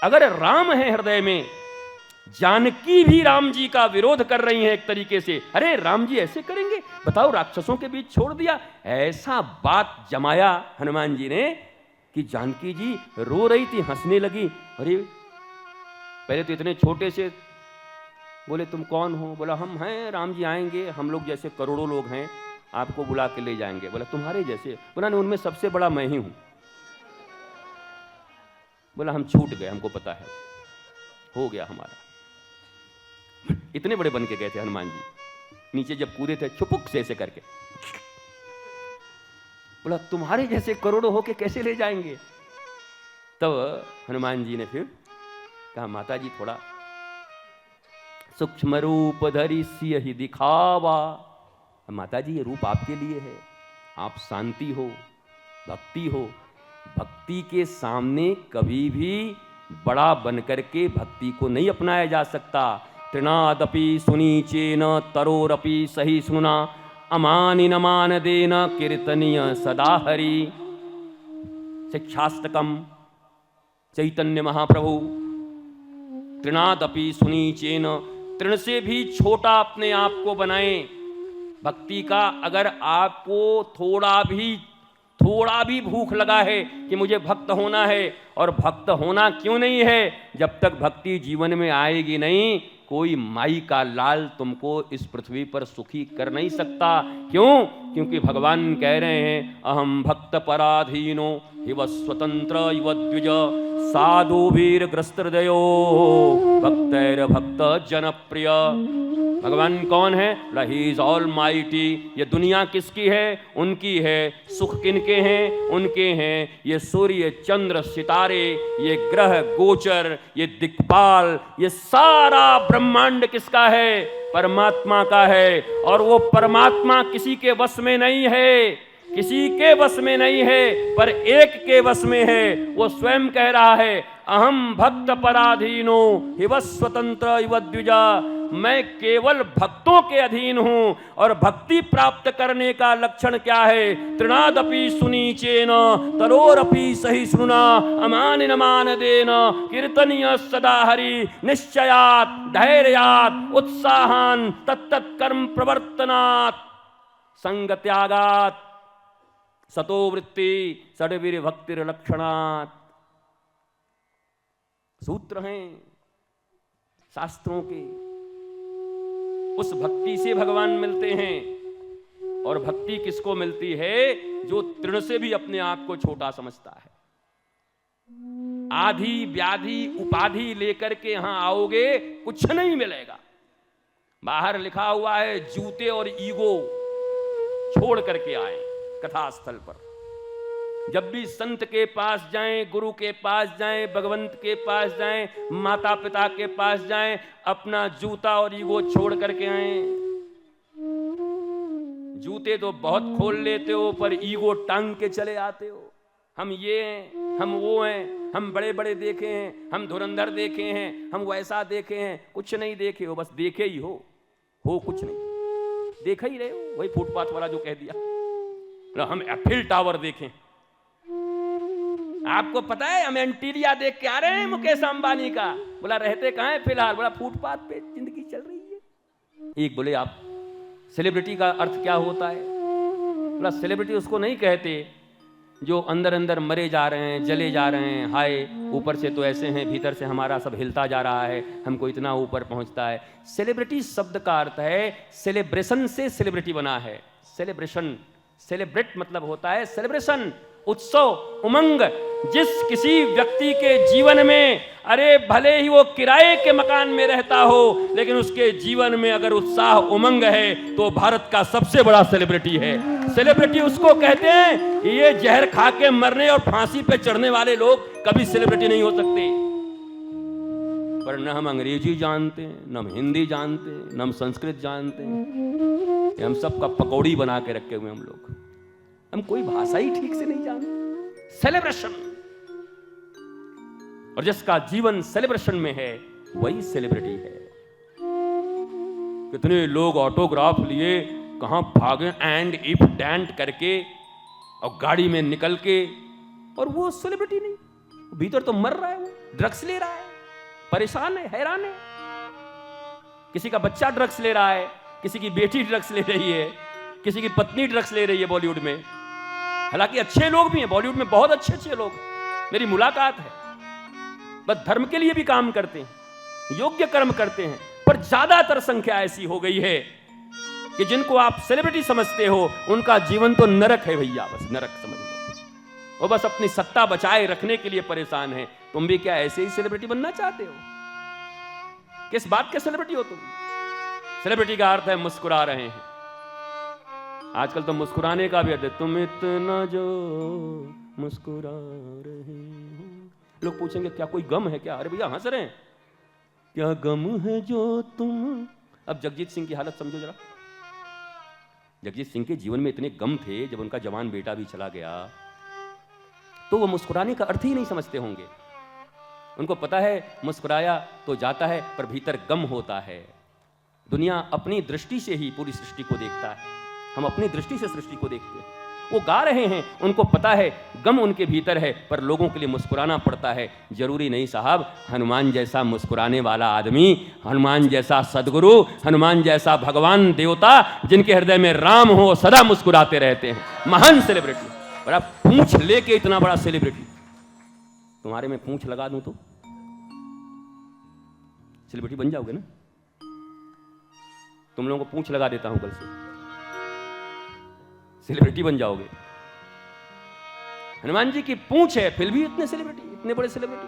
अगर राम है हृदय में, जानकी भी राम जी का विरोध कर रही हैं एक तरीके से। अरे राम जी ऐसे करेंगे, बताओ, राक्षसों के बीच छोड़ दिया। ऐसा बात जमाया हनुमान जी ने कि जानकी जी रो रही थी, हंसने लगी। अरे पहले तो इतने छोटे से बोले, तुम कौन हो? बोला हम हैं, राम जी आएंगे, हम लोग जैसे करोड़ों लोग हैं, आपको बुला के ले जाएंगे। बोला तुम्हारे जैसे? बोला नहीं, उनमें सबसे बड़ा मैं ही हूं। बोला हम छूट गए, हमको पता है, हो गया हमारा। इतने बड़े बन के गए थे हनुमान जी, नीचे जब कूदे थे छुपुक से ऐसे करके। बोला तुम्हारे जैसे करोड़ों होके कैसे ले जाएंगे? तब हनुमान जी ने फिर कहा, माता जी थोड़ा सूक्ष्म रूप धरि सियहि दिखावा। माता जी ये रूप आपके लिए है, आप शांति हो, भक्ति हो। भक्ति के सामने कभी भी बड़ा बनकर के भक्ति को नहीं अपनाया जा सकता। तृणादपि सुनीचेन तरोरपि सही सुना, अमानि न मान देन कीर्तनीय सदा हरि। शिक्षाष्टकम चैतन्य महाप्रभु। तृणादपि सुनीचेन, तृण से भी छोटा अपने आप को बनाएं। भक्ति का अगर आपको थोड़ा भी भूख लगा है कि मुझे भक्त होना है, और भक्त होना क्यों नहीं है? जब तक भक्ति जीवन में आएगी नहीं, कोई माई का लाल तुमको इस पृथ्वी पर सुखी कर नहीं सकता। क्यों? क्योंकि भगवान कह रहे हैं, अहम भक्त पराधीनो हिव स्वतंत्र इव द्विज, साधु वीर ग्रस्त हृदयो भक्तैर भक्त जनप्रिय। भगवान कौन है? He is all mighty. ये दुनिया किसकी है? उनकी है। सुख किनके हैं? उनके हैं। ये सूर्य चंद्र सितारे, ये ग्रह गोचर, ये दिक्पाल, ये सारा ब्रह्मांड किसका है? परमात्मा का है। और वो परमात्मा किसी के वश में नहीं है, किसी के वश में नहीं है, पर एक के वश में है। वो स्वयं कह रहा है, अहम भक्त पराधीनो हिव स्वतंत्र इव द्विजा। मैं केवल भक्तों के अधीन हूं। और भक्ति प्राप्त करने का लक्षण क्या है? तृणादपि सुनीचेन तरोरपि सही सुना, अमान न मान देन कीर्तनीय सदा हरि। निश्चयात धैर्यात उत्साहान तत्तत् कर्म प्रवर्तनात्, संग त्यागात सतो वृत्ति षड्वीर भक्तिर लक्षणात्। सूत्र हैं शास्त्रों के। उस भक्ति से भगवान मिलते हैं। और भक्ति किसको मिलती है? जो तृण से भी अपने आप को छोटा समझता है। आधी व्याधि उपाधि लेकर के यहां आओगे, कुछ नहीं मिलेगा। बाहर लिखा हुआ है, जूते और ईगो छोड़ करके आए कथा स्थल पर। जब भी संत के पास जाएं, गुरु के पास जाएं, भगवंत के पास जाएं, माता पिता के पास जाएं, अपना जूता और ईगो छोड़ करके आएं। जूते तो बहुत खोल लेते हो, पर ईगो टांग के चले आते हो। हम ये हैं, हम वो हैं, हम बड़े बड़े देखे हैं, हम धुरंधर देखे हैं, हम वैसा देखे हैं। कुछ नहीं देखे हो, बस देखे ही हो कुछ नहीं। देखा ही रहे हो, वही फुटपाथ वाला जो कह दिया, हम एफिल टावर देखें। आपको पता है हम एंटीरिया देख के आ रहे हैं मुकेश अंबानी का। बोला रहते कहां है फिलहाल? बोला फुटपाथ पे जिंदगी चल रही है। एक बोले आप सेलिब्रिटी का अर्थ क्या होता है? बोला सेलिब्रिटी उसको नहीं कहते जो अंदर अंदर मरे जा रहे हैं, जले जा रहे हैं, हाय ऊपर से तो ऐसे हैं, भीतर से हमारा सब हिलता जा रहा है, हमको इतना ऊपर पहुंचता है। सेलिब्रिटी शब्द का अर्थ है, सेलिब्रेशन से सेलिब्रिटी बना है। सेलिब्रेशन, सेलिब्रेट मतलब होता है सेलिब्रेशन, उत्सव, उमंग। जिस किसी व्यक्ति के जीवन में, अरे भले ही वो किराए के मकान में रहता हो, लेकिन उसके जीवन में अगर उत्साह उमंग है तो भारत का सबसे बड़ा सेलिब्रिटी है। सेलिब्रिटी उसको कहते हैं, ये जहर खा के मरने और फांसी पे चढ़ने वाले लोग कभी सेलिब्रिटी नहीं हो सकते। पर न हम अंग्रेजी जानते हैं, न हम हिंदी जानते हैं, न हम संस्कृत जानते हैं। हम सबका पकौड़ी बना के रखे हुए हम लोग। हम कोई भाषा ही ठीक से नहीं जानते। सेलिब्रेशन, और जिसका जीवन सेलिब्रेशन में है वही सेलिब्रिटी है। कितने लोग ऑटोग्राफ लिए कहां भागे, एंड इफ डैंट करके और गाड़ी में निकल के, और वो सेलिब्रिटी नहीं। भीतर तो मर रहा है, वो ड्रग्स ले रहा है, परेशान है, हैरान है। किसी का बच्चा ड्रग्स ले रहा है, किसी की बेटी ड्रग्स ले रही है, किसी की पत्नी ड्रग्स ले रही है बॉलीवुड में। हालांकि अच्छे लोग भी हैं बॉलीवुड में, बहुत अच्छे अच्छे लोग, मेरी मुलाकात है, बस धर्म के लिए भी काम करते हैं, योग्य कर्म करते हैं। पर ज्यादातर संख्या ऐसी हो गई है कि जिनको आप सेलिब्रिटी समझते हो उनका जीवन तो नरक है भैया, बस नरक समझ लो। वो बस अपनी सत्ता बचाए रखने के लिए परेशान है। तुम भी क्या ऐसे ही सेलिब्रिटी बनना चाहते हो? किस बात के सेलिब्रिटी हो तुम? सेलिब्रिटी का अर्थ है मुस्कुरा रहे हैं। आजकल तो मुस्कुराने का भी अर्थ है, तुम इतना जो मुस्कुरा रहे हो। लोग पूछेंगे क्या कोई गम है क्या? अरे भैया हंस रहे हैं, क्या गम है जो तुम। अब जगजीत सिंह की हालत समझो जरा। जगजीत सिंह के जीवन में इतने गम थे, जब उनका जवान बेटा भी चला गया तो वो मुस्कुराने का अर्थ ही नहीं समझते होंगे। उनको पता है मुस्कुराया तो जाता है, पर भीतर गम होता है। दुनिया अपनी दृष्टि से ही पूरी सृष्टि को देखता है, हम अपनी दृष्टि से सृष्टि को देखते हैं। वो गा रहे हैं, उनको पता है गम उनके भीतर है, पर लोगों के लिए मुस्कुराना पड़ता है। जरूरी नहीं साहब हनुमान जैसा मुस्कुराने वाला आदमी, हनुमान जैसा सदगुरु, हनुमान जैसा भगवान देवता जिनके हृदय में राम हो, सदा मुस्कुराते रहते हैं, महान सेलिब्रिटी। पर आप पूंछ लेके इतना बड़ा सेलिब्रिटी, तुम्हारे में पूंछ लगा दूं तो सेलिब्रिटी बन जाओगे ना? तुम लोगों को पूंछ लगा देता हूं कल से, सेलिब्रिटी बन जाओगे। हनुमान जी की पूंछ है, फिर भी इतने सेलिब्रिटी, इतने बड़े सेलिब्रिटी।